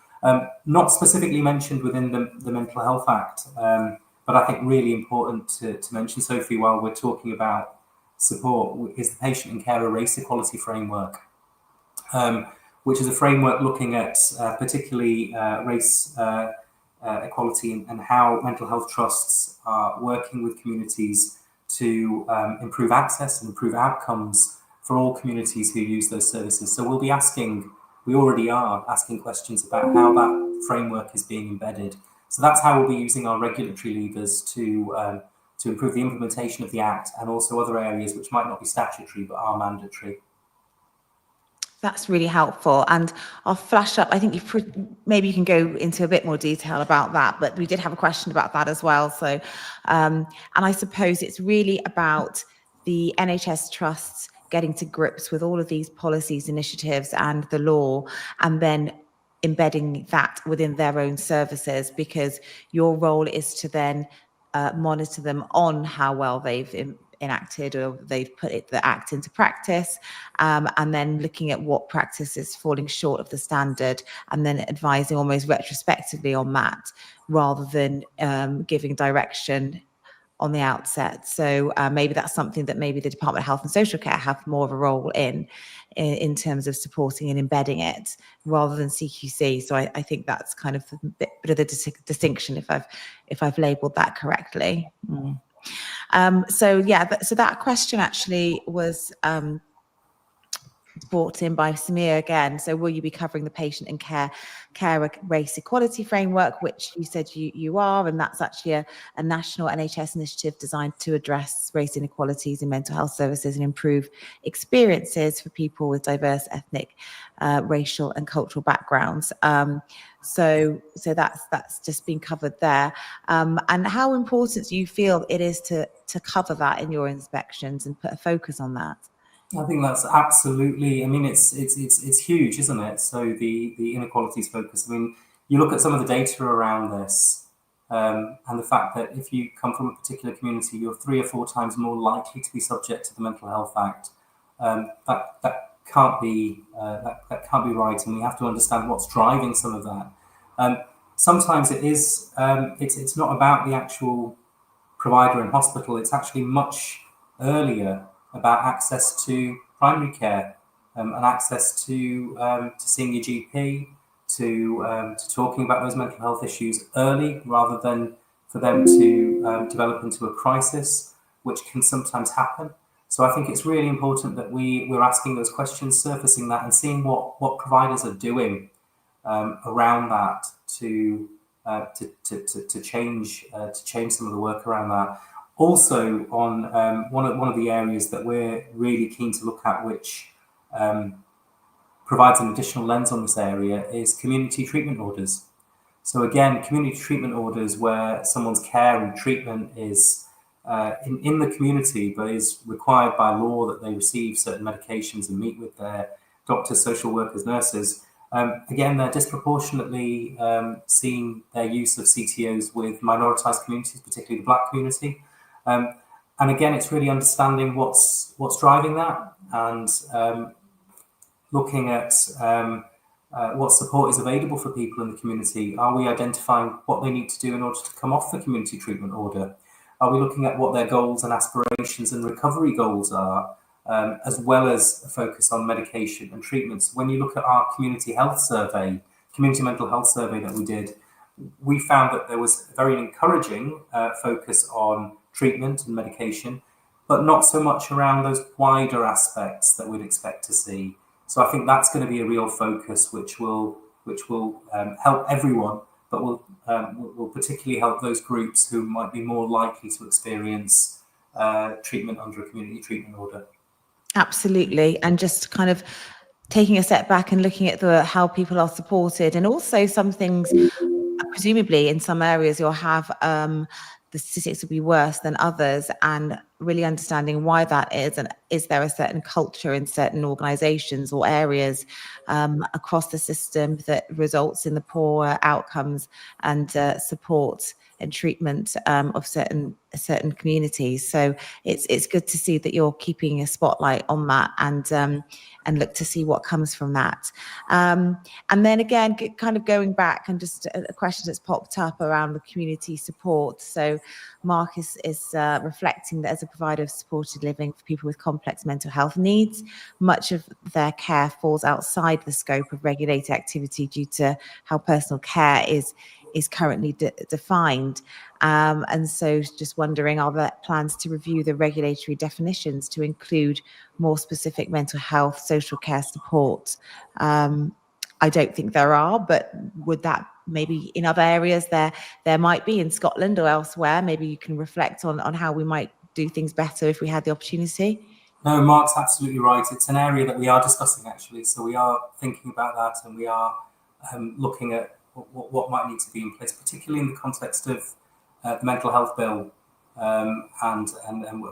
not specifically mentioned within the Mental Health Act, but I think really important to mention, Sophie, while we're talking about support, is the Patient and Carer Race Equality Framework, which is a framework looking at particularly race equality and how mental health trusts are working with communities to improve access and improve outcomes for all communities who use those services. So we already are asking questions about how that framework is being embedded. So that's how we'll be using our regulatory levers to improve the implementation of the Act, and also other areas which might not be statutory but are mandatory. That's really helpful. And I'll flash up, I think maybe you can go into a bit more detail about that, but we did have a question about that as well. So, and I suppose it's really about the NHS trusts getting to grips with all of these policies, initiatives and the law, and then embedding that within their own services, because your role is to then monitor them on how well they've enacted or they've put the Act into practice, and then looking at what practice is falling short of the standard, and then advising almost retrospectively on that, rather than giving direction on the outset. So maybe that's something that maybe the Department of Health and Social Care have more of a role in terms of supporting and embedding it, rather than CQC. So I think that's kind of a bit of the distinction, if I've labelled that correctly. So yeah, so that question actually was brought in by Samir again. So will you be covering the patient and care race equality framework, which you said you are, and that's actually a national NHS initiative designed to address race inequalities in mental health services and improve experiences for people with diverse ethnic, racial and cultural backgrounds. So that's just been covered there. And how important do you feel it is to cover that in your inspections and put a focus on that? I think that's absolutely. I mean, it's huge, isn't it? So the inequalities focus. I mean, you look at some of the data around this, and the fact that if you come from a particular community, you're 3 or 4 times more likely to be subject to the Mental Health Act. That can't be that can't be right, and we have to understand what's driving some of that. Sometimes it is. It's not about the actual provider in hospital. It's actually much earlier about access to primary care and access to seeing your GP, to talking about those mental health issues early, rather than for them to develop into a crisis, which can sometimes happen. So I think it's really important that we're asking those questions, surfacing that, and seeing what providers are doing around that to change some of the work around that. Also, on one of the areas that we're really keen to look at, which provides an additional lens on this area, is community treatment orders. So again, community treatment orders where someone's care and treatment is in the community, but is required by law that they receive certain medications and meet with their doctors, social workers, nurses. Again, they're disproportionately seeing their use of CTOs with minoritized communities, particularly the Black community. And again, it's really understanding what's driving that, and looking at what support is available for people in the community. Are we identifying what they need to do in order to come off the community treatment order? Are we looking at what their goals and aspirations and recovery goals are, as well as a focus on medication and treatments? When you look at our community health survey, community mental health survey that we did, we found that there was a very encouraging focus on treatment and medication, but not so much around those wider aspects that we'd expect to see. So I think that's going to be a real focus, which will help everyone, but will particularly help those groups who might be more likely to experience treatment under a community treatment order. Absolutely, and just kind of taking a step back and looking at how people are supported, and also some things. Presumably, in some areas, you'll have the statistics will be worse than others, and really understanding why that is, and is there a certain culture in certain organisations or areas across the system that results in the poor outcomes and support and treatment of certain communities. So it's good to see that you're keeping a spotlight on that, and look to see what comes from that. And then again, kind of going back, and just a question that's popped up around the community support. So Mark is reflecting that as a provider of supported living for people with complex mental health needs, much of their care falls outside the scope of regulated activity due to how personal care is currently defined. And so just wondering, are there plans to review the regulatory definitions to include more specific mental health, social care support? I don't think there are, but would that maybe in other areas there might be, in Scotland or elsewhere? Maybe you can reflect on how we might do things better if we had the opportunity. No, Mark's absolutely right. It's an area that we are discussing, actually. So we are thinking about that, and we are looking at what might need to be in place, particularly in the context of the mental health bill, and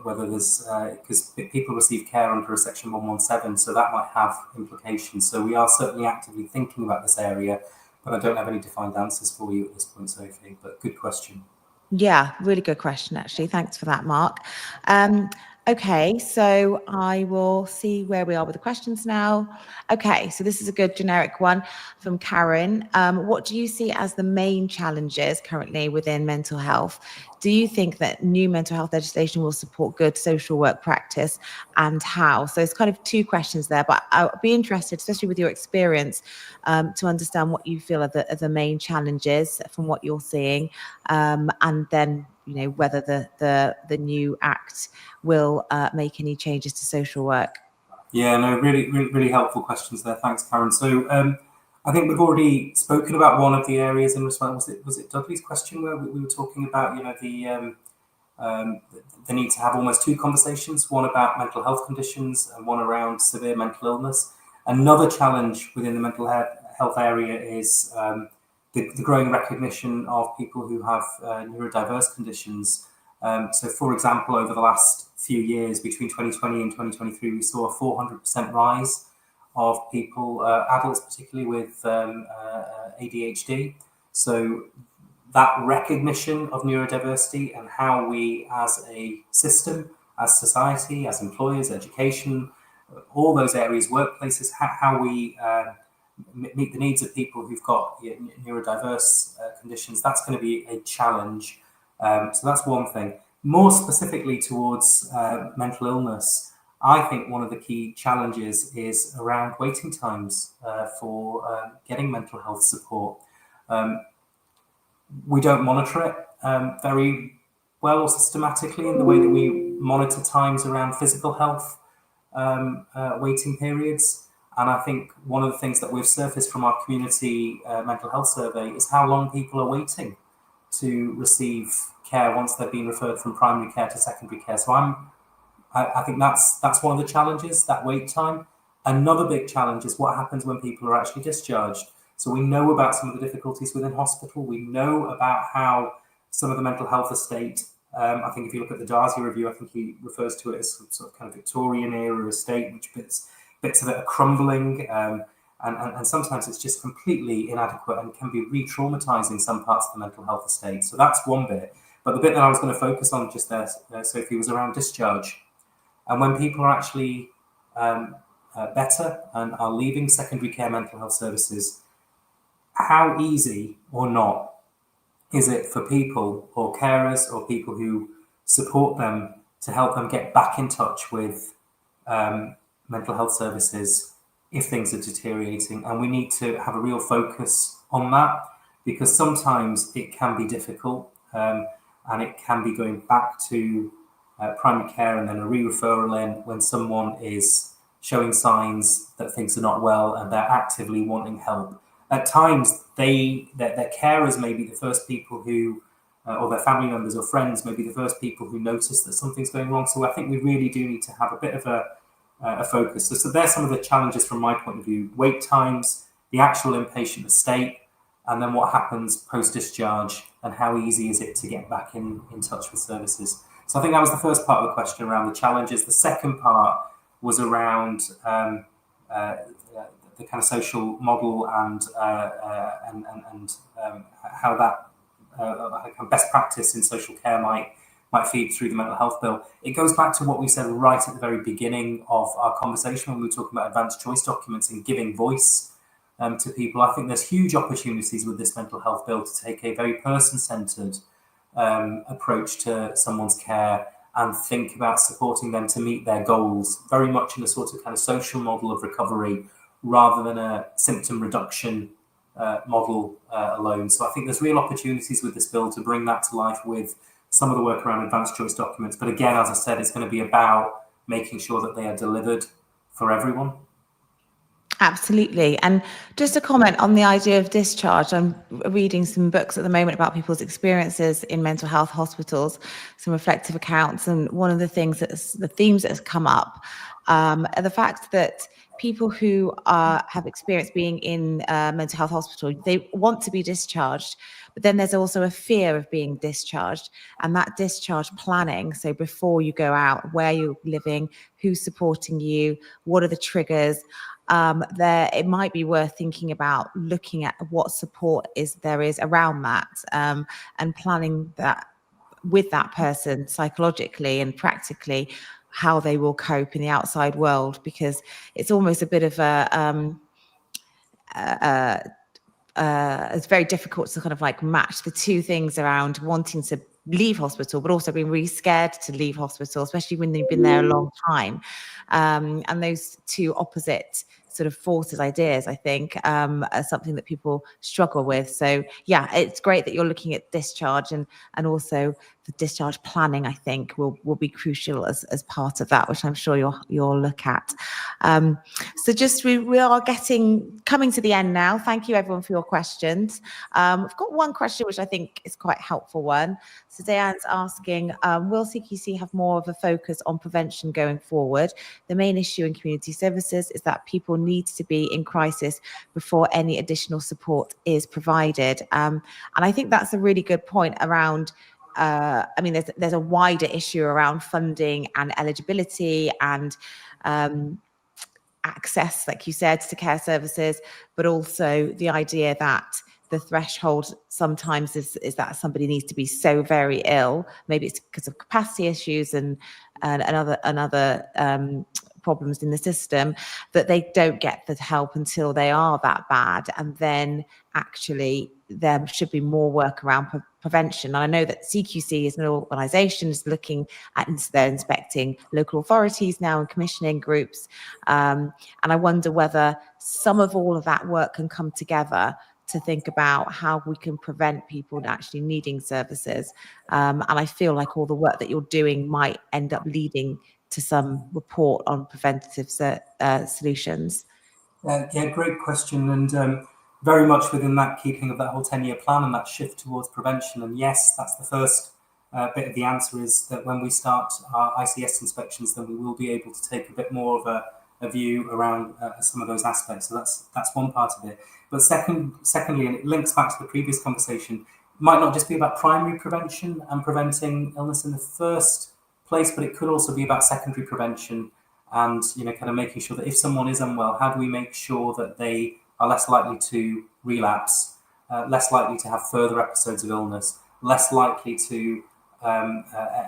whether there's, because people receive care under a Section 117, so that might have implications. So we are certainly actively thinking about this area, but I don't have any defined answers for you at this point, Sophie, but good question. Yeah, really good question, actually. Thanks for that, Mark. Okay, so I will see where we are with the questions now. Okay, so this is a good generic one from Karen. What do you see as the main challenges currently within mental health? Do you think that new mental health legislation will support good social work practice, and how? So it's kind of 2 questions there, but I'll be interested, especially with your experience, to understand what you feel are the main challenges from what you're seeing, and then whether the new act will make any changes to social work. Yeah, no, really helpful questions there. Thanks, Karen. So I think we've already spoken about one of the areas in response. Was it Dudley's question where we were talking about, you know, the need to have almost two conversations, one about mental health conditions and one around severe mental illness. Another challenge within the mental health area is the growing recognition of people who have neurodiverse conditions. So, for example, over the last few years, between 2020 and 2023, we saw a 400% rise of people, adults particularly, with ADHD. So that recognition of neurodiversity and how we as a system, as society, as employers, education, all those areas, workplaces, how we meet the needs of people who've got neurodiverse conditions, that's going to be a challenge. So that's one thing. More specifically towards mental illness, I think one of the key challenges is around waiting times for getting mental health support. We don't monitor it very well or systematically in the way that we monitor times around physical health waiting periods. And I think one of the things that we've surfaced from our community mental health survey is how long people are waiting to receive care once they've been referred from primary care to secondary care. So I think that's one of the challenges, that wait time. Another big challenge is what happens when people are actually discharged. So we know about some of the difficulties within hospital. We know about how some of the mental health estate, I think if you look at the Darcy review, I think he refers to it as some sort of kind of Victorian era estate, which bits of it are crumbling. And sometimes it's just completely inadequate and can be re-traumatizing some parts of the mental health estate. So that's one bit. But the bit that I was going to focus on just there, Sophie, was around discharge. And when people are actually better and are leaving secondary care mental health services, how easy or not is it for people or carers or people who support them to help them get back in touch with mental health services if things are deteriorating? And we need to have a real focus on that, because sometimes it can be difficult and it can be going back to primary care and then a re-referral in when someone is showing signs that things are not well and they're actively wanting help. At times, their carers may be the first people who, or their family members or friends may be the first people who notice that something's going wrong. So I think we really do need to have a bit of a focus. So there's some of the challenges from my point of view: wait times, the actual inpatient estate, and then what happens post-discharge and how easy is it to get back in touch with services. So I think that was the first part of the question around the challenges. The second part was around the kind of social model and how that best practice in social care might feed through the mental health bill. It goes back to what we said right at the very beginning of our conversation when we were talking about advanced choice documents and giving voice to people. I think there's huge opportunities with this mental health bill to take a very person-centred approach to someone's care and think about supporting them to meet their goals, very much in a sort of kind of social model of recovery rather than a symptom reduction model alone. So I think there's real opportunities with this bill to bring that to life with some of the work around advanced choice documents. But again, as I said, it's going to be about making sure that they are delivered for everyone. Absolutely. And just a comment on the idea of discharge. I'm reading some books at the moment about people's experiences in mental health hospitals, some reflective accounts. And one of the things the themes that has come up are the fact that people who have experienced being in mental health hospital, they want to be discharged, but then there's also a fear of being discharged, and that discharge planning. So before you go out, where you're living, who's supporting you, what are the triggers? It might be worth thinking about looking at what support there is around that, and planning that with that person psychologically and practically, how they will cope in the outside world, because it's almost a bit of it's very difficult to kind of like match the two things around wanting to leave hospital, but also being really scared to leave hospital, especially when they've been there a long time. And those two opposite sort of forces ideas, I think, as something that people struggle with. So yeah, it's great that you're looking at discharge, and also the discharge planning, I think, will be crucial as part of that, which I'm sure you'll look at. So just we are coming to the end now. Thank you everyone for your questions. I've got one question which I think is quite a helpful one. So Diane's asking, will CQC have more of a focus on prevention going forward? The main issue in community services is that people need to be in crisis before any additional support is provided. And I think that's a really good point around, I mean, there's a wider issue around funding and eligibility and access, like you said, to care services, but also the idea that the threshold sometimes is that somebody needs to be so very ill, maybe it's because of capacity issues and other problems in the system, that they don't get the help until they are that bad. And then actually there should be more work around prevention. And I know that CQC as an organisation is looking at, they're inspecting local authorities now and commissioning groups. And I wonder whether some of all of that work can come together to think about how we can prevent people actually needing services. And I feel like all the work that you're doing might end up leading to some report on preventative solutions. Yeah, great question. And very much within that keeping of that whole 10-year plan and that shift towards prevention. And yes, that's the first bit of the answer, is that when we start our ICS inspections, then we will be able to take a bit more of a view around some of those aspects. So that's one part of it. But secondly, and it links back to the previous conversation, it might not just be about primary prevention and preventing illness in the first place, but it could also be about secondary prevention and, kind of making sure that if someone is unwell, how do we make sure that they are less likely to relapse, less likely to have further episodes of illness, less likely to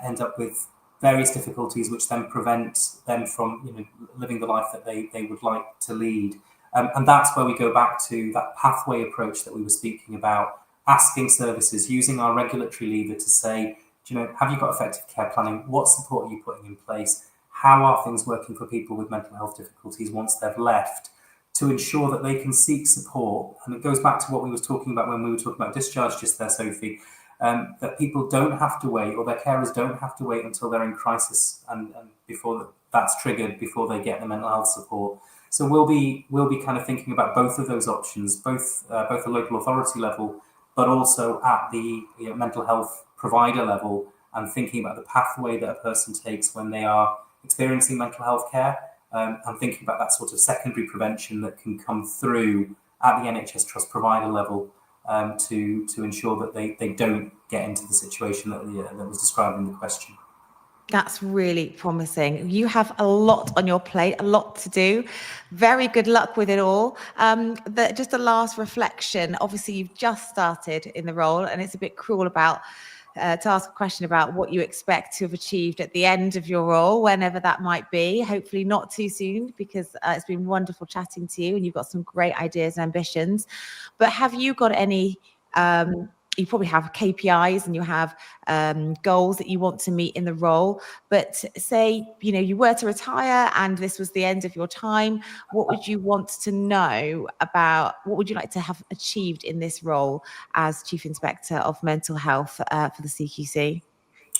end up with various difficulties which then prevent them from living the life that they would like to lead. And that's where we go back to that pathway approach that we were speaking about, asking services, using our regulatory lever to say, have you got effective care planning? What support are you putting in place? How are things working for people with mental health difficulties once they've left, to ensure that they can seek support? And it goes back to what we were talking about when we were talking about discharge just there, Sophie, that people don't have to wait, or their carers don't have to wait until they're in crisis and before that's triggered, before they get the mental health support. So we'll be kind of thinking about both of those options, both the local authority level, but also at the mental health provider level, and thinking about the pathway that a person takes when they are experiencing mental health care, and thinking about that sort of secondary prevention that can come through at the NHS Trust provider level, to ensure that they don't get into the situation that was described in the question. That's really promising. You have a lot on your plate, a lot to do. Very good luck with it all. Just a last reflection. Obviously, you've just started in the role, and it's a bit cruel to ask a question about what you expect to have achieved at the end of your role, whenever that might be. Hopefully not too soon, because it's been wonderful chatting to you, and you've got some great ideas and ambitions. But have you got any... you probably have KPIs and you have goals that you want to meet in the role, but say, you were to retire and this was the end of your time, what would you want to know about, what would you like to have achieved in this role as Chief Inspector of Mental Health for the CQC?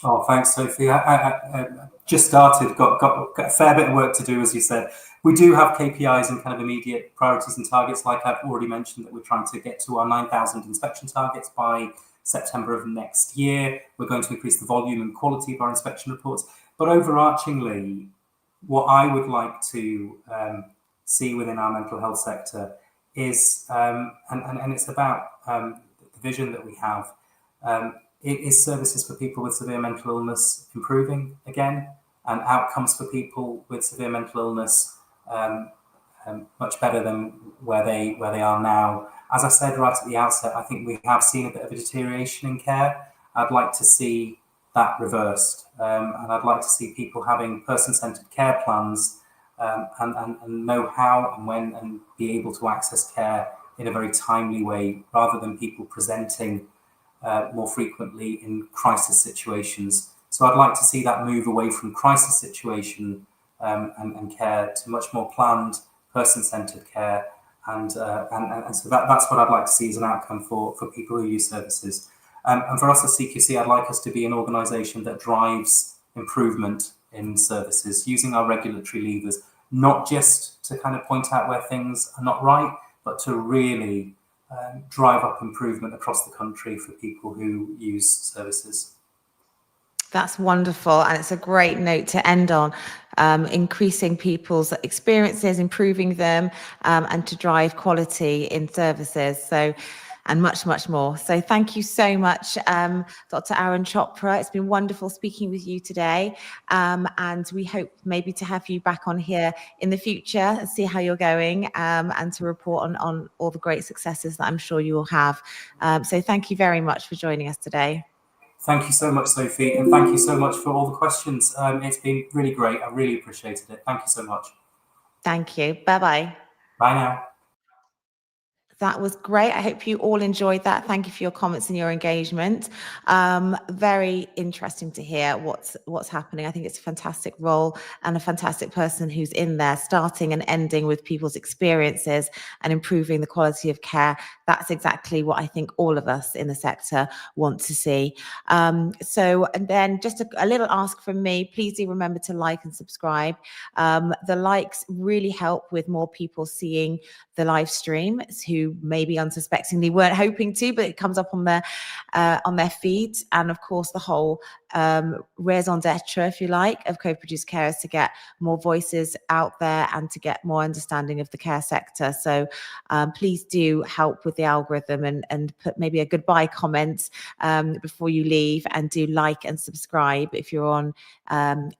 Oh, thanks, Sophie. I just started, got a fair bit of work to do, as you said. We do have KPIs and kind of immediate priorities and targets, like I've already mentioned, that we're trying to get to our 9,000 inspection targets by September of next year. We're going to increase the volume and quality of our inspection reports. But overarchingly, what I would like to see within our mental health sector is, and it's about the vision that we have, it is services for people with severe mental illness improving again, and outcomes for people with severe mental illness much better than where they are now. As I said right at the outset, I think we have seen a bit of a deterioration in care. I'd like to see that reversed, and I'd like to see people having person-centred care plans, and know how and when and be able to access care in a very timely way, rather than people presenting more frequently in crisis situations. So I'd like to see that move away from crisis situation and care to much more planned, person-centered care, and so that's what I'd like to see as an outcome for people who use services. And for us at CQC, I'd like us to be an organisation that drives improvement in services, using our regulatory levers, not just to kind of point out where things are not right, but to really drive up improvement across the country for people who use services. That's wonderful. And it's a great note to end on, increasing people's experiences, improving them, and to drive quality in services. So, and much, much more. So thank you so much, Dr. Arun Chopra. It's been wonderful speaking with you today. And we hope maybe to have you back on here in the future and see how you're going, and to report on all the great successes that I'm sure you will have. So thank you very much for joining us today. Thank you so much, Sophie, and thank you so much for all the questions. It's been really great. I really appreciated it. Thank you so much. Thank you. Bye-bye. Bye now. That was great. I hope you all enjoyed that. Thank you for your comments and your engagement. Very interesting to hear what's happening. I think it's a fantastic role and a fantastic person who's in there, starting and ending with people's experiences and improving the quality of care. That's exactly what I think all of us in the sector want to see. And then just a little ask from me, please do remember to like and subscribe. The likes really help with more people seeing the live stream, who maybe unsuspectingly weren't hoping to, but it comes up on their feed. And of course, the whole raison d'etre, if you like, of co-produced care is to get more voices out there and to get more understanding of the care sector. So please do help with the algorithm and put maybe a goodbye comment before you leave, and do like and subscribe if you're on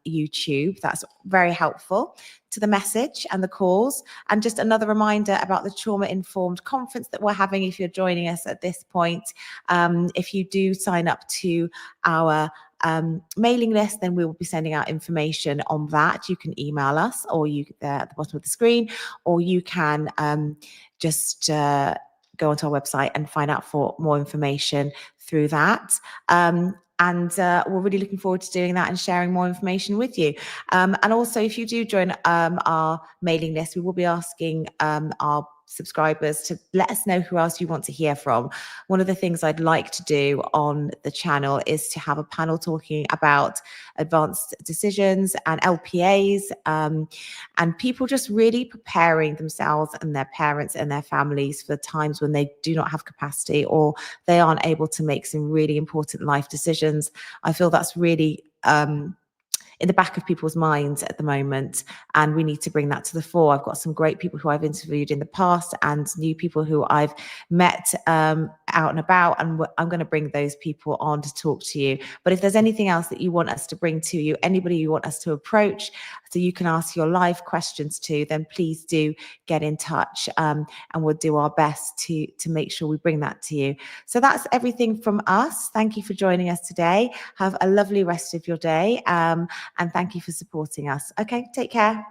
YouTube. That's very helpful to the message and the cause. And just another reminder about the Trauma Informed Conference that we're having if you're joining us at this point. If you do sign up to our mailing list, then we will be sending out information on that. You can email us, or you at the bottom of the screen, or you can just go onto our website and find out for more information through that. And we're really looking forward to doing that and sharing more information with you. And also, if you do join our mailing list, we will be asking our subscribers to let us know who else you want to hear from. One of the things I'd like to do on the channel is to have a panel talking about advanced decisions and LPAs, and people just really preparing themselves and their parents and their families for times when they do not have capacity or they aren't able to make some really important life decisions. I feel that's really in the back of people's minds at the moment, and we need to bring that to the fore. I've got some great people who I've interviewed in the past and new people who I've met out and about, and I'm going to bring those people on to talk to you. But if there's anything else that you want us to bring to you, anybody you want us to approach so you can ask your live questions to, then please do get in touch, and we'll do our best to make sure we bring that to you. So that's everything from us. Thank you for joining us today. Have a lovely rest of your day. And thank you for supporting us. Okay, take care.